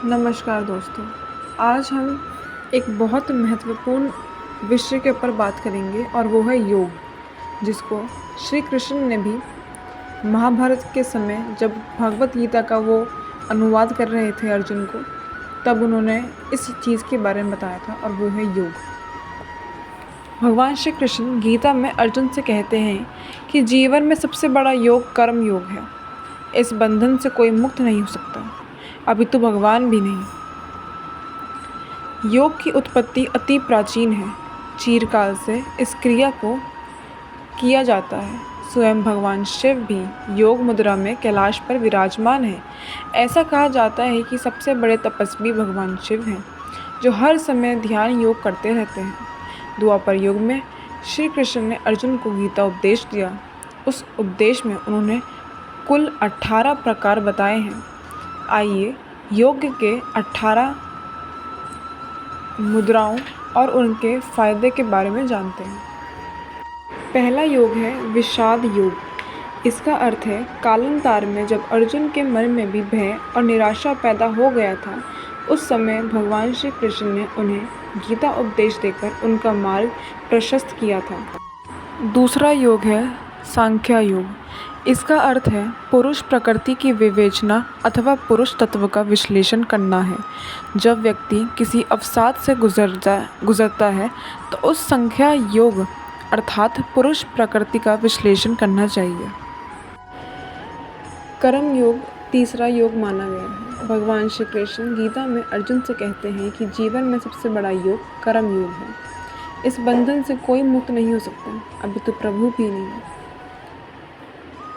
नमस्कार दोस्तों। आज हम एक बहुत महत्वपूर्ण विषय के ऊपर बात करेंगे और वो है योग, जिसको श्री कृष्ण ने भी महाभारत के समय जब भगवत गीता का वो अनुवाद कर रहे थे अर्जुन को, तब उन्होंने इस चीज़ के बारे में बताया था और वो है योग। भगवान श्री कृष्ण गीता में अर्जुन से कहते हैं कि जीवन में सबसे बड़ा योग कर्म योग है। इस बंधन से कोई मुक्त नहीं हो सकता, अभी तो भगवान भी नहीं। योग की उत्पत्ति अति प्राचीन है। चिरकाल से इस क्रिया को किया जाता है। स्वयं भगवान शिव भी योग मुद्रा में कैलाश पर विराजमान है। ऐसा कहा जाता है कि सबसे बड़े तपस्वी भगवान शिव हैं, जो हर समय ध्यान योग करते रहते हैं। द्वापर युग में श्री कृष्ण ने अर्जुन को गीता उपदेश दिया। उस उपदेश में उन्होंने कुल 18 प्रकार बताए हैं। आइए योग के 18 मुद्राओं और उनके फायदे के बारे में जानते हैं। पहला योग है विषाद योग। इसका अर्थ है कालांतर में जब अर्जुन के मन में भी भय और निराशा पैदा हो गया था, उस समय भगवान श्री कृष्ण ने उन्हें गीता उपदेश देकर उनका मार्ग प्रशस्त किया था। दूसरा योग है सांख्य योग। इसका अर्थ है पुरुष प्रकृति की विवेचना अथवा पुरुष तत्व का विश्लेषण करना है। जब व्यक्ति किसी अवसाद से गुजरता है तो उस संख्या योग अर्थात पुरुष प्रकृति का विश्लेषण करना चाहिए। कर्म योग तीसरा योग माना गया है। भगवान श्री कृष्ण गीता में अर्जुन से कहते हैं कि जीवन में सबसे बड़ा योग कर्म योग है। इस बंधन से कोई मुक्त नहीं हो सकता, अभी तो प्रभु भी नहीं।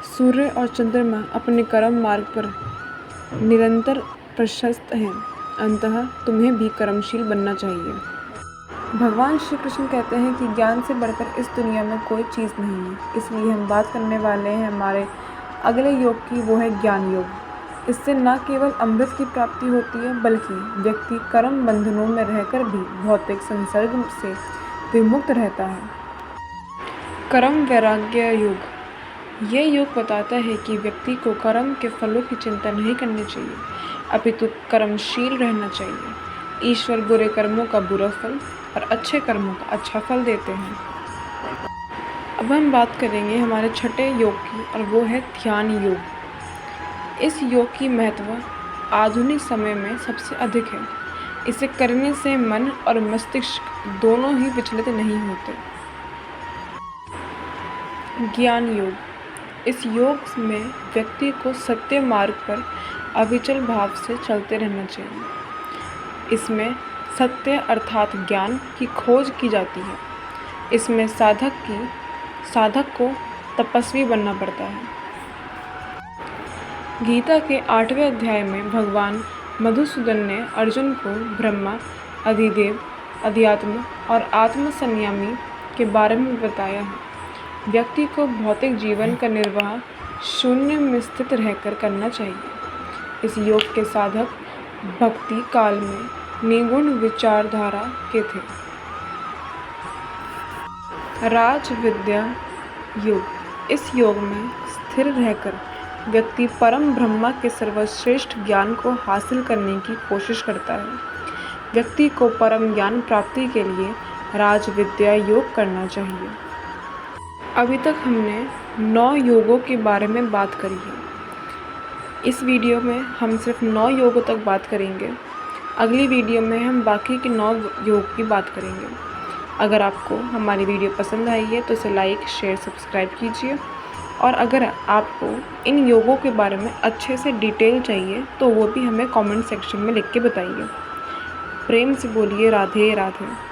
सूर्य और चंद्रमा अपने कर्म मार्ग पर निरंतर प्रशस्त हैं, अंततः तुम्हें भी कर्मशील बनना चाहिए। भगवान श्री कृष्ण कहते हैं कि ज्ञान से बढ़कर इस दुनिया में कोई चीज़ नहीं है। इसलिए हम बात करने वाले हैं हमारे अगले योग की, वो है ज्ञान योग। इससे न केवल अमृत की प्राप्ति होती है, बल्कि व्यक्ति कर्म बंधनों में रहकर भी भौतिक संसर्ग से विमुक्त रहता है। कर्म वैराग्य योग। ये योग बताता है कि व्यक्ति को कर्म के फलों की चिंता नहीं करनी चाहिए, अपितु कर्मशील रहना चाहिए। ईश्वर बुरे कर्मों का बुरा फल और अच्छे कर्मों का अच्छा फल देते हैं। अब हम बात करेंगे हमारे छठे योग की, और वो है ध्यान योग। इस योग की महत्व आधुनिक समय में सबसे अधिक है। इसे करने से मन और मस्तिष्क दोनों ही विचलित नहीं होते। ज्ञान योग। इस योग में व्यक्ति को सत्य मार्ग पर अविचल भाव से चलते रहना चाहिए। इसमें सत्य अर्थात ज्ञान की खोज की जाती है। इसमें साधक को तपस्वी बनना पड़ता है। गीता के 8वें अध्याय में भगवान मधुसूदन ने अर्जुन को ब्रह्मा, अधिदेव, अध्यात्म और आत्म संयमी के बारे में बताया है। व्यक्ति को भौतिक जीवन का निर्वाह शून्य में स्थित रहकर करना चाहिए। इस योग के साधक भक्ति काल में निगुण विचारधारा के थे। राज विद्या योग। इस योग में स्थिर रहकर व्यक्ति परम ब्रह्मा के सर्वश्रेष्ठ ज्ञान को हासिल करने की कोशिश करता है। व्यक्ति को परम ज्ञान प्राप्ति के लिए राज विद्या योग करना चाहिए। अभी तक हमने 9 योगों के बारे में बात करी है। इस वीडियो में हम सिर्फ 9 योगों तक बात करेंगे। अगली वीडियो में हम बाकी के 9 योग की बात करेंगे। अगर आपको हमारी वीडियो पसंद आई है तो इसे लाइक, शेयर, सब्सक्राइब कीजिए। और अगर आपको इन योगों के बारे में अच्छे से डिटेल चाहिए तो वो भी हमें कमेंट सेक्शन में लिख के बताइए। प्रेम से बोलिए राधे राधे।